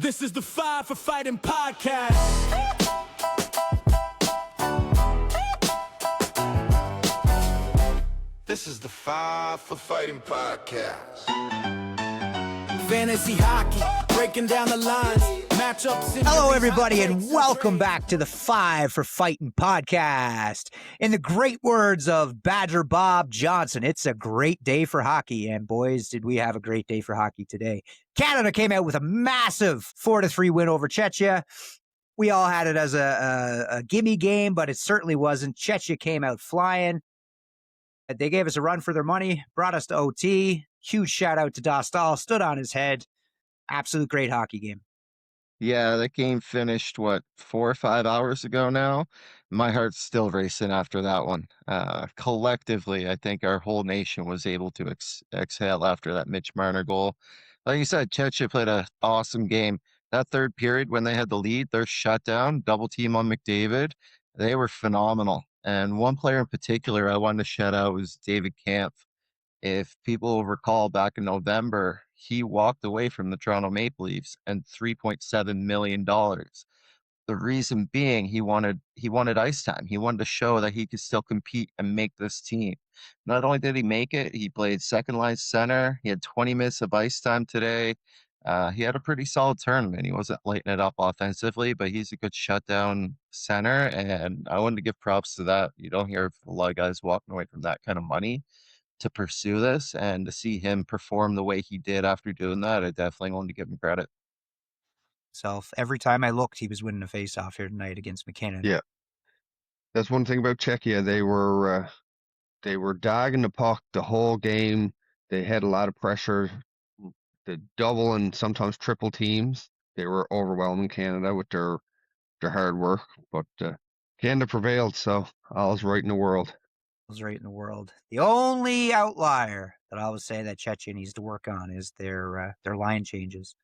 This is the Five for Fighting podcast. This is the Five for Fighting podcast. Fantasy hockey, breaking down the lines, matchups. Hello, everybody, and welcome back to the Five for Fighting podcast. In the great words of Badger Bob Johnson, it's a great day for hockey. And boys, did we have a great day for hockey today. Canada came out with a massive 4-3 win over Czechia. We all had it as a gimme game, but it certainly wasn't. Czechia came out flying. They gave us a run for their money, brought us to OT. Huge shout out to Dostal, stood on his head. Absolute great hockey game. Yeah, that game finished, 4 or 5 hours ago now? My heart's still racing after that one. Collectively, I think our whole nation was able to exhale after that Mitch Marner goal. Like you said, Czechia played an awesome game. That third period, when they had the lead, their shutdown, double team on McDavid, they were phenomenal. And one player in particular I wanted to shout out was David Kampf. If people recall, back in November, he walked away from the Toronto Maple Leafs and $3.7 million. The reason being he wanted ice time. He wanted to show that he could still compete and make this team. Not only did he make it, he played second line center. He had 20 minutes of ice time today. He had a pretty solid tournament. He wasn't lighting it up offensively, but he's a good shutdown center, and I wanted to give props to that. You don't hear a lot of guys walking away from that kind of money to pursue this, and to see him perform the way he did after doing that, I definitely wanted to give him credit. Every time I looked, he was winning a face-off here tonight against McKinnon. Yeah, that's one thing about Czechia. They were dogging the puck the whole game. They had a lot of pressure. The double and sometimes triple teams. They were overwhelming Canada with their hard work, but Canada prevailed, so all's right in the world. All's right in the world. The only outlier that I would say that Czechia needs to work on is their line changes.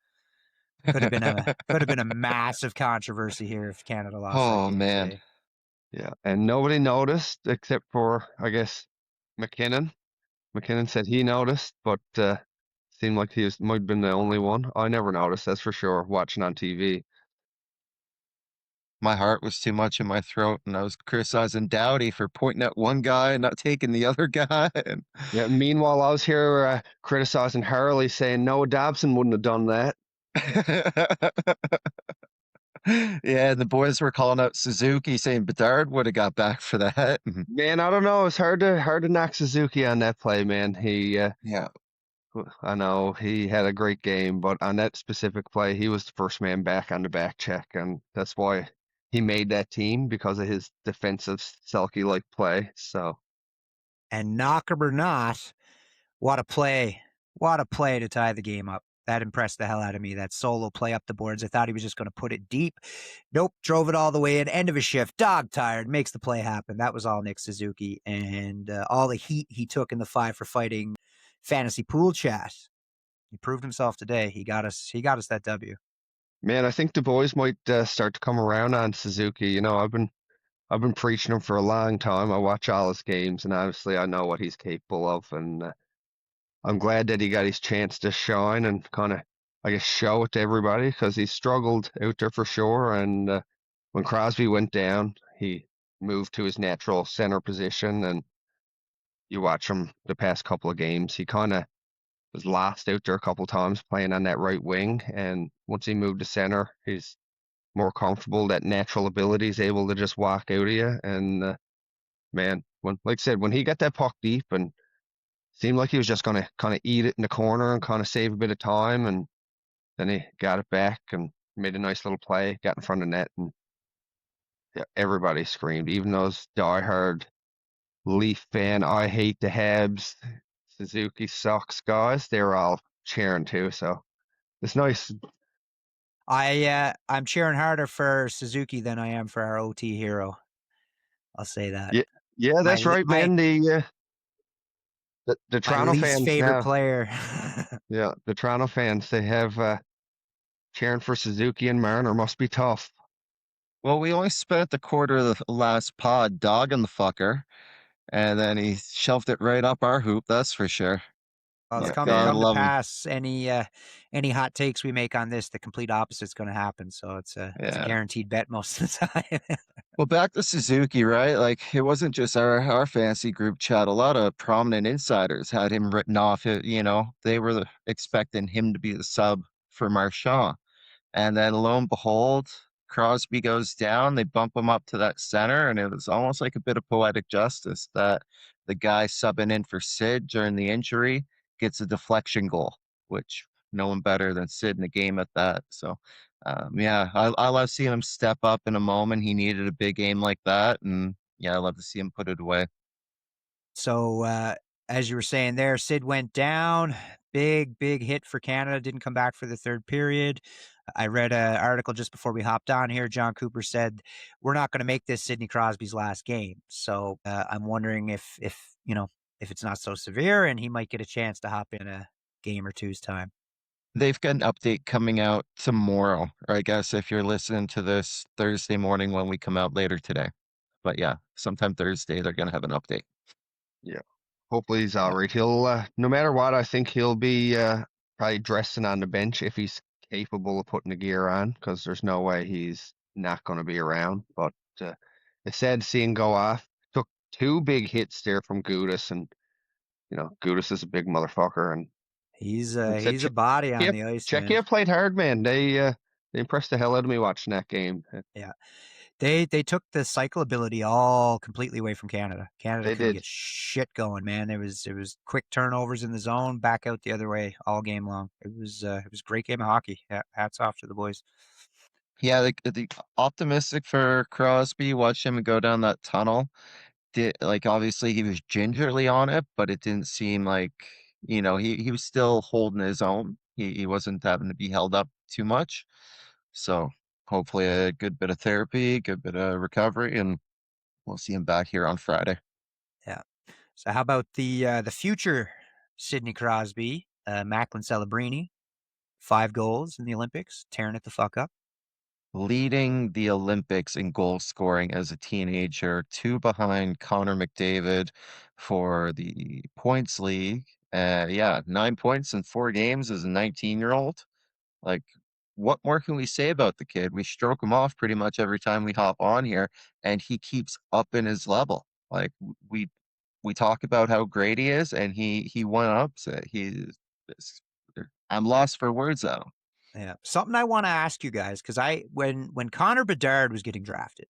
Could have been a massive controversy here if Canada lost. Oh man, today. Yeah, and nobody noticed except for, I guess, McKinnon. McKinnon said he noticed, but seemed like he might have been the only one. I never noticed, that's for sure, watching on TV. my heart was too much in my throat, and I was criticizing Doughty for pointing at one guy and not taking the other guy. Yeah. Meanwhile, I was here criticizing Hurley, saying Noah Dobson wouldn't have done that. Yeah, the boys were calling out Suzuki, saying Bedard would have got back for that. Man, I don't know. It's hard to knock Suzuki on that play, man. Yeah, I know he had a great game, but on that specific play, he was the first man back on the back check, and that's why he made that team, because of his defensive Selke-like play. So, And knock 'em or not, what a play. What a play to tie the game up. That impressed the hell out of me, that solo play up the boards. I thought he was just going to put it deep. Nope, drove it all the way in. End of his shift, dog tired, makes the play happen. That was all Nick Suzuki. And all the heat he took in the Five for Fighting fantasy pool chat. He proved himself today. He got us that W. man, I think the boys might start to come around on Suzuki. You know, I've been preaching him for a long time. I watch all his games, and obviously I know what he's capable of, and I'm glad that he got his chance to shine and kind of, I guess, show it to everybody, because he struggled out there for sure. And when Crosby went down, he moved to his natural center position, and you watch him the past couple of games, he kind of was lost out there a couple times playing on that right wing. And once he moved to center, he's more comfortable. That natural ability is able to just walk out of you. And man, like I said, when he got that puck deep and seemed like he was just going to kind of eat it in the corner and kind of save a bit of time, and then he got it back and made a nice little play, got in front of net, and yeah, everybody screamed. Even those diehard Leaf fan, I hate the Habs, Suzuki sucks guys, they were all cheering too, so it's nice. I'm cheering harder for Suzuki than I am for our OT hero. I'll say that. Yeah, that's right, man. The My Toronto least fans favorite now, player. yeah, the Toronto fans, they have cheering for Suzuki and Marner must be tough. well, we only spent the quarter of the last pod dogging the fucker, and then he shoved it right up our hoop, that's for sure. Well, it's Yeah, come God come to love him. pass. Any hot takes we make on this, the complete opposite's going to happen. So it's a Yeah. guaranteed bet most of the time. Well, back to Suzuki, right? Like it wasn't just our fancy group chat. A lot of prominent insiders had him written off. They were expecting him to be the sub for Marchand. And then lo and behold, Crosby goes down. They bump him up to that center, and it was almost like a bit of poetic justice that the guy subbing in for Sid during the injury gets a deflection goal, which no one better than Sid in the game at that. So, yeah, I love seeing him step up in a moment. He needed a big game like that, and yeah, I love to see him put it away. So, as you were saying there, Sid went down. Big hit for Canada. Didn't come back for the third period. I read an article just before we hopped on here. John Cooper said, "We're not going to make this Sidney Crosby's last game." So I'm wondering if it's not so severe and he might get a chance to hop in a game or two's time. They've got an update coming out tomorrow, or I guess if you're listening to this Thursday morning when we come out later today. But yeah, sometime Thursday they're gonna have an update. Yeah. Hopefully he's Yeah. all right. He'll, no matter what, I think he'll be probably dressing on the bench if he's capable of putting the gear on, because there's no way he's not going to be around. But it's sad to see him go off. Took two big hits there from Gudis, and Gudis is a big motherfucker. And He's like I said, a body on Czechia, the ice, man. Czechia played hard, man. They impressed the hell out of me watching that game. Yeah. They took the cycle ability all completely away from Canada. Canada They couldn't did. get shit going, man. It was quick turnovers in the zone, back out the other way all game long. It was a great game of hockey. Hats off to the boys. Yeah, the optimistic for Crosby, watch him go down that tunnel. Like obviously he was gingerly on it, but it didn't seem like, he was still holding his own. He wasn't having to be held up too much. So hopefully a good bit of therapy, good bit of recovery, and we'll see him back here on Friday. Yeah. So how about the future Sidney Crosby, Macklin Celebrini, 5 goals in the Olympics, tearing it the fuck up. Leading the Olympics in goal scoring as a teenager, 2 behind Connor McDavid for the points league. Yeah, 9 points in 4 games as a 19-year-old. Like, what more can we say about the kid? We stroke him off pretty much every time we hop on here, and he keeps up in his level. Like, we talk about how great he is, and he went up. So I'm lost for words though. Yeah. Something I want to ask you guys, because when Connor Bedard was getting drafted,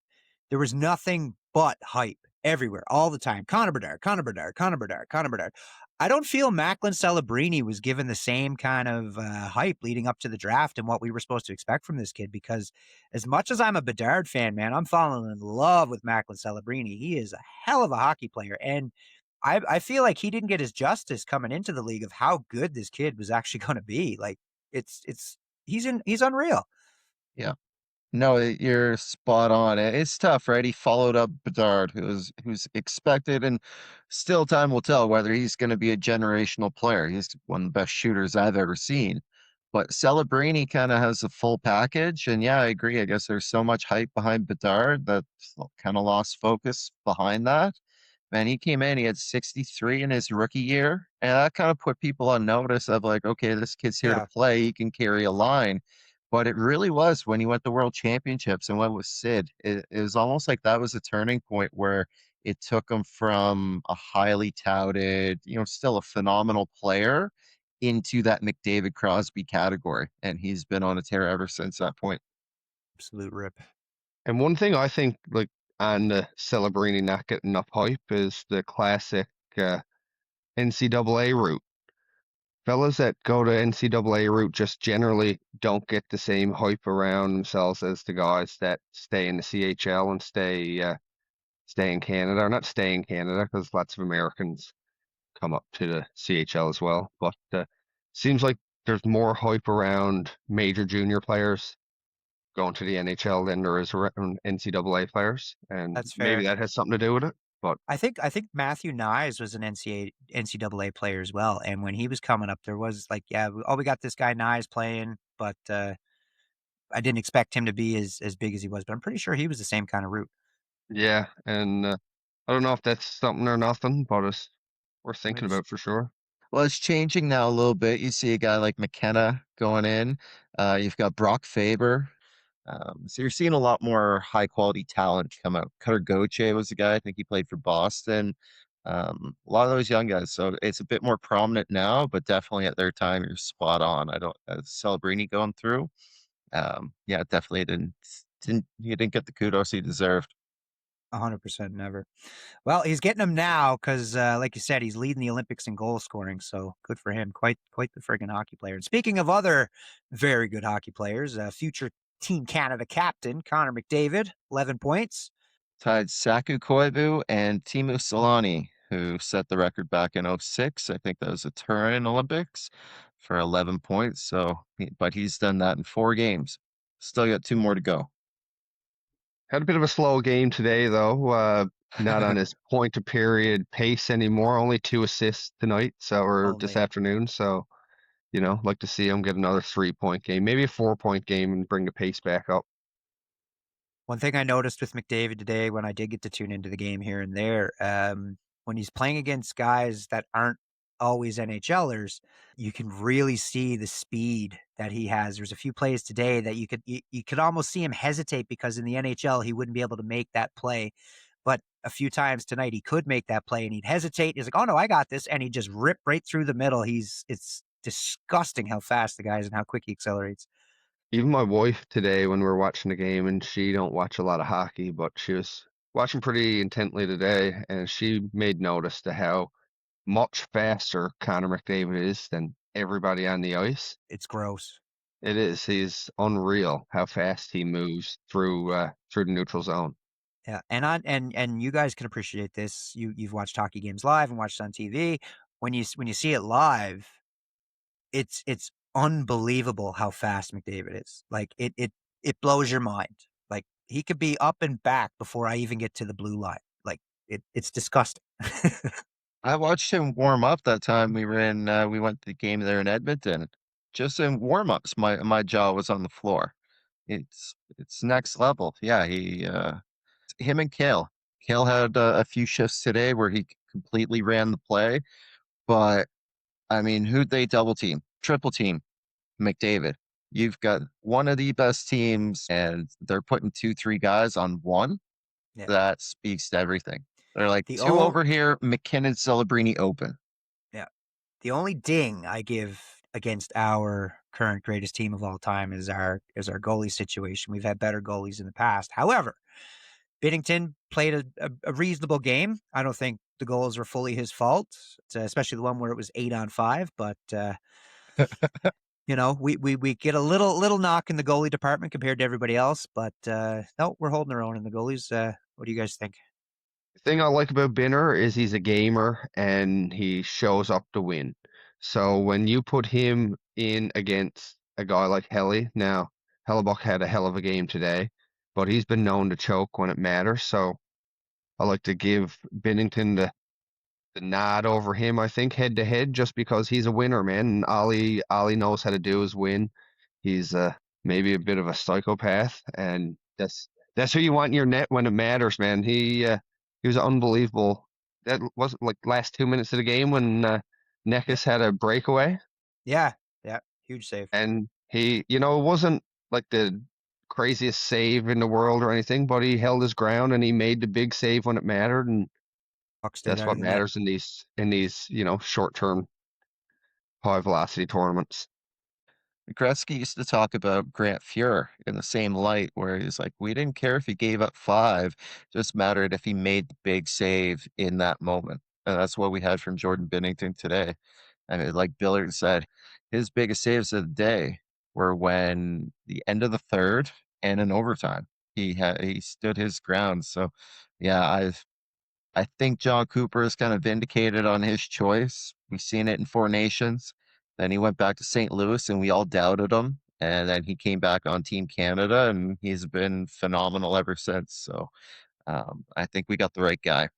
there was nothing but hype everywhere, all the time. Connor Bedard, Connor Bedard, Connor Bedard, Connor Bedard. I don't feel Macklin Celebrini was given the same kind of hype leading up to the draft and what we were supposed to expect from this kid, because as much as I'm a Bedard fan, man, I'm falling in love with Macklin Celebrini. He is a hell of a hockey player. And I feel like he didn't get his justice coming into the league of how good this kid was actually going to be. Like he's unreal. Yeah. No, you're spot on. It's tough, right? He followed up Bedard, who's expected, and still time will tell whether he's going to be a generational player. He's one of the best shooters I've ever seen. But Celebrini kind of has a full package, and yeah, I agree. I guess there's so much hype behind Bedard that kind of lost focus behind that. Man, he came in, he had 63 in his rookie year, and that kind of put people on notice of like, okay, this kid's here to Yeah. play. He can carry a line. But it really was when he went to World Championships and went with Sid. It was almost like that was a turning point where it took him from a highly touted, still a phenomenal player into that McDavid Crosby category. And he's been on a tear ever since that point. Absolute rip. And one thing I think, like, on the Celebrini not getting enough hype is the classic NCAA route. Fellas that go to NCAA route just generally don't get the same hype around themselves as the guys that stay in the CHL and stay in Canada, or not stay in Canada, because lots of Americans come up to the CHL as well. But seems like there's more hype around major junior players going to the NHL than there is around NCAA players, and That's maybe fair. that has something to do with it. But I think Matthew Nyes was an NCAA player as well. And when he was coming up, there was like, yeah, we got this guy Nyes playing, but I didn't expect him to be as big as he was. But I'm pretty sure he was the same kind of route. yeah, and I don't know if that's something or nothing, but it's worth thinking Which about for sure. Well, it's changing now a little bit. You see a guy like McKenna going in. You've got Brock Faber. So you're seeing a lot more high quality talent come out. Cutter Gauthier was the guy. I think he played for Boston. A lot of those young guys. So it's a bit more prominent now, but definitely at their time, you're spot on. I don't Celebrini going through. Yeah, definitely didn't he didn't get the kudos he deserved. 100% never. Well, he's getting them now because, like you said, he's leading the Olympics in goal scoring. So good for him. Quite the friggin' hockey player. And speaking of other very good hockey players, future Team Canada captain Connor McDavid, 11 points. Tied Saku Koivu and Timu Solani, who set the record back in '06. I think that was a Turin Olympics for 11 points. But he's done that in 4 games. Still got 2 more to go. Had a bit of a slow game today, though. Not on his point to period pace anymore. Only 2 assists tonight, or this Only. afternoon. So, like to see him get another 3-point game, maybe a 4-point game, and bring the pace back up. One thing I noticed with McDavid today when I did get to tune into the game here and there, when he's playing against guys that aren't always NHLers, you can really see the speed that he has. There's a few plays today that you could almost see him hesitate because in the NHL he wouldn't be able to make that play. But a few times tonight he could make that play and he'd hesitate. He's like, "Oh no, I got this," and he just rip right through the middle. It's disgusting how fast the guy is and how quick he accelerates. Even my wife today, when we were watching the game, and she don't watch a lot of hockey, but she was watching pretty intently today, and she made notice to how much faster Connor McDavid is than everybody on the ice. It's gross. It is. He's unreal how fast he moves through the neutral zone. Yeah, and you guys can appreciate this. You've watched hockey games live and watched on TV. When you see it live, it's unbelievable how fast McDavid is. Like it blows your mind. Like he could be up and back before I even get to the blue line. Like it's disgusting. I watched him warm up that time we went to the game there in Edmonton. Just in warm-ups, my jaw was on the floor. It's next level. Yeah, him and Kale. Kale had a few shifts today where he completely ran the play, but I mean, who'd they double team? Triple team McDavid. You've got one of the best teams, and they're putting 2, 3 guys on one. Yeah. That speaks to everything. They're like The 2 over here, McKinnon, Celebrini open. Yeah. The only ding I give against our current greatest team of all time is our goalie situation. We've had better goalies in the past. However, Binnington played a reasonable game. I don't think the goals were fully his fault, especially the one where it was 8-on-5. But we get a little knock in the goalie department compared to everybody else. But no, we're holding our own in the goalies. What do you guys think? The thing I like about Binner is he's a gamer and he shows up to win. So when you put him in against a guy like Helly, now Hellebuck had a hell of a game today, but he's been known to choke when it matters. So I like to give Binnington the nod over him, I think, head to head, just because he's a winner, man. And Ollie knows how to do his win. He's maybe a bit of a psychopath, and that's who you want in your net when it matters, man. He was unbelievable. That wasn't like last 2 minutes of the game when Neckis had a breakaway, Yeah, yeah, huge save. and it wasn't like the craziest save in the world or anything, but he held his ground and he made the big save when it mattered, and Puck stayed that's out what of the net. matters in these short-term high velocity tournaments. Gretzky used to talk about Grant Fuhrer in the same light, where he's like, we didn't care if he gave up 5, just mattered if he made the big save in that moment. And that's what we had from Jordan Binnington today. I mean, like Billard said, his biggest saves of the day were when the end of the third and in overtime. He stood his ground. So yeah, I think John Cooper is kind of vindicated on his choice. We've seen it in 4 Nations. Then he went back to St. Louis and we all doubted him. And then he came back on Team Canada and he's been phenomenal ever since. So I think we got the right guy.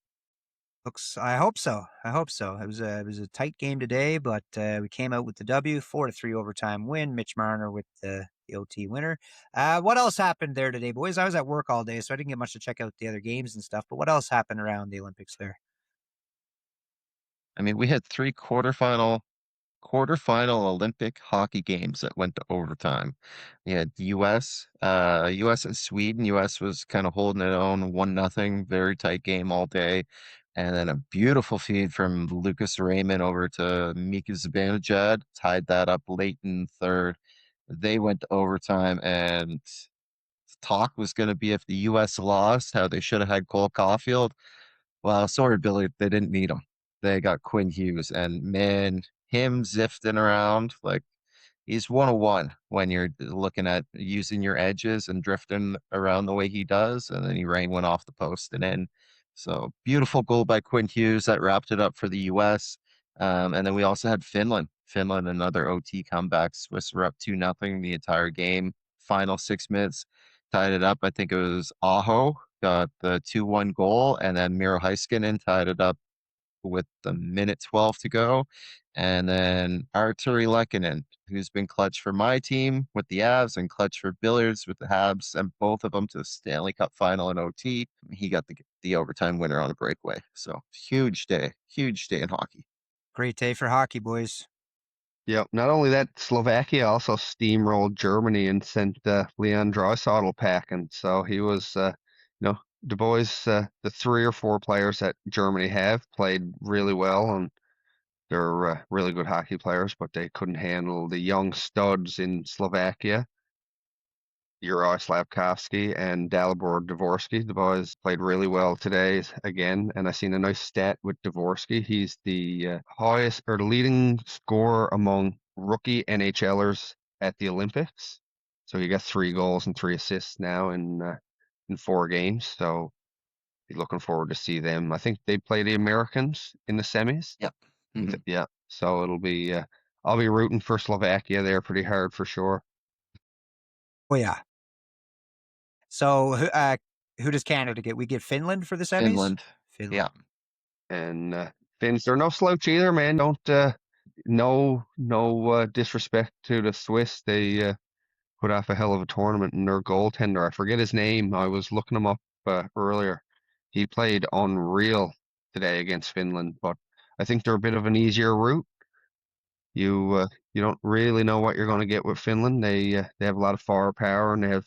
I hope so. I hope so. It was a tight game today, but we came out with the W, 4-3 overtime win. Mitch Marner with the OT winner. What else happened there today, boys? I was at work all day, so I didn't get much to check out the other games and stuff. But what else happened around the Olympics there? I mean, we had 3 quarterfinal Olympic hockey games that went to overtime. We had US and Sweden. US was kind of holding it on 1-0, very tight game all day. And then a beautiful feed from Lucas Raymond over to Mika Zibanejad, tied that up late in third. They went to overtime, and talk was going to be if the US lost, how they should have had Cole Caulfield. Well, sorry, Billy, they didn't need him. They got Quinn Hughes, and man, him zifting around like he's 101 when you're looking at using your edges and drifting around the way he does, and then he rang one off the post and in. So beautiful goal by Quinn Hughes that wrapped it up for the US. And then we also had Finland. Another OT comeback. Swiss were up 2-0 the entire game. Final 6 minutes tied it up. I think it was Aho got the 2-1 goal, and then Miro Heiskanen tied it up with the minute 12 to go. And then Arturi Lehkonen, who's been clutch for my team with the Avs and clutch for Billiards with the Habs, and both of them to the Stanley Cup final in OT. He got the overtime winner on a breakaway. So huge day in hockey. Great day for hockey, boys. Yep. Not only that, Slovakia also steamrolled Germany and sent Leon Draisaitl packing. So he was, the boys, the 3 or 4 players that Germany have played really well, and they're really good hockey players, but they couldn't handle the young studs in Slovakia, Juraj Slafkovsky and Dalibor Dvorsky. The boys played really well today again, and I seen a nice stat with Dvorsky. He's the highest or the leading scorer among rookie NHLers at the Olympics. So he got 3 goals and 3 assists now in 4 games. So be looking forward to see them. I think they play the Americans in the semis. Yep. Mm-hmm. Yeah. So it'll be. I'll be rooting for Slovakia. They're pretty hard for sure. Oh yeah. So who does Canada get? We get Finland for the semis. Finland. Yeah. And Finns, they're no slouch either, man. Don't no disrespect to the Swiss. They put off a hell of a tournament, and their goaltender, I forget his name. I was looking him up earlier. He played unreal today against Finland, but I think they're a bit of an easier route. You don't really know what you're going to get with Finland. They have a lot of firepower, and they have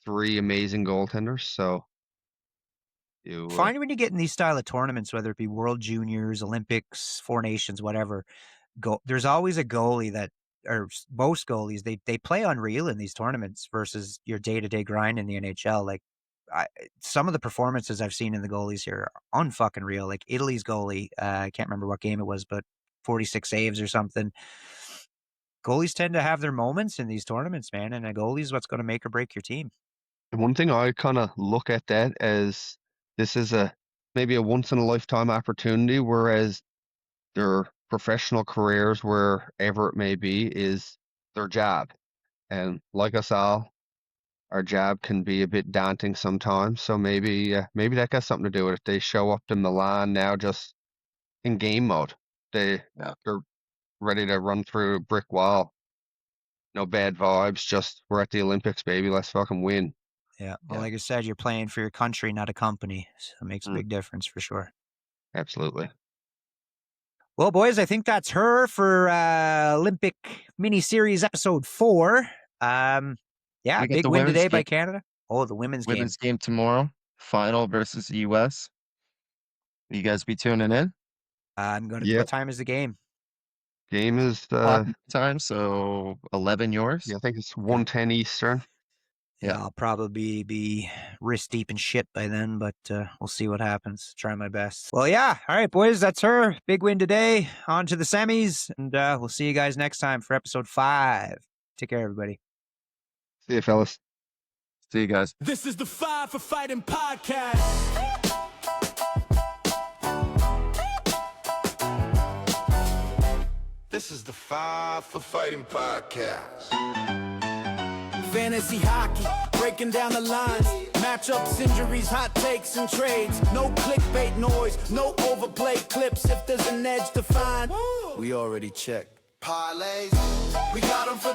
3 amazing goaltenders. So you find when you get in these style of tournaments, whether it be World Juniors, Olympics, 4 Nations, whatever, there's always a goalie that, or most goalies, they play unreal in these tournaments versus your day-to-day grind in the NHL. Like some of the performances I've seen in the goalies here are unfucking real. Like Italy's goalie, I can't remember what game it was, but 46 saves or something. Goalies tend to have their moments in these tournaments, man, and a goalie is what's going to make or break your team. And one thing I kind of look at that as this is maybe a once in a lifetime opportunity, whereas their professional careers, wherever it may be, is their job. And like us all, our job can be a bit daunting sometimes. So maybe that got something to do with it. They show up to Milan now just in game mode. They're ready to run through a brick wall. No bad vibes. Just we're at the Olympics, baby. Let's fucking win. Yeah. Well, like I said, you're playing for your country, not a company. So it makes a big difference for sure. Absolutely. Well, boys, I think that's her for Olympic mini-series episode 4. Yeah, big win today by Canada. Oh, the women's game tomorrow. Final versus the US. Will you guys be tuning in? I'm going to. What time is the game? Game is time, so 11 yours. Yeah, I think it's 1:10 Eastern. Yeah, I'll probably be wrist deep in shit by then, but we'll see what happens. Try my best. Well, yeah. All right, boys, that's her. Big win today. On to the semis, and we'll see you guys next time for episode 5. Take care, everybody. See you, fellas. See you guys. This is the 5 for Fighting podcast. This is the 5 for Fighting podcast. Fantasy hockey, breaking down the lines. Matchups, injuries, hot takes, and trades. No clickbait noise, no overplay clips. If there's an edge to find, we already checked. Parlays, we got them for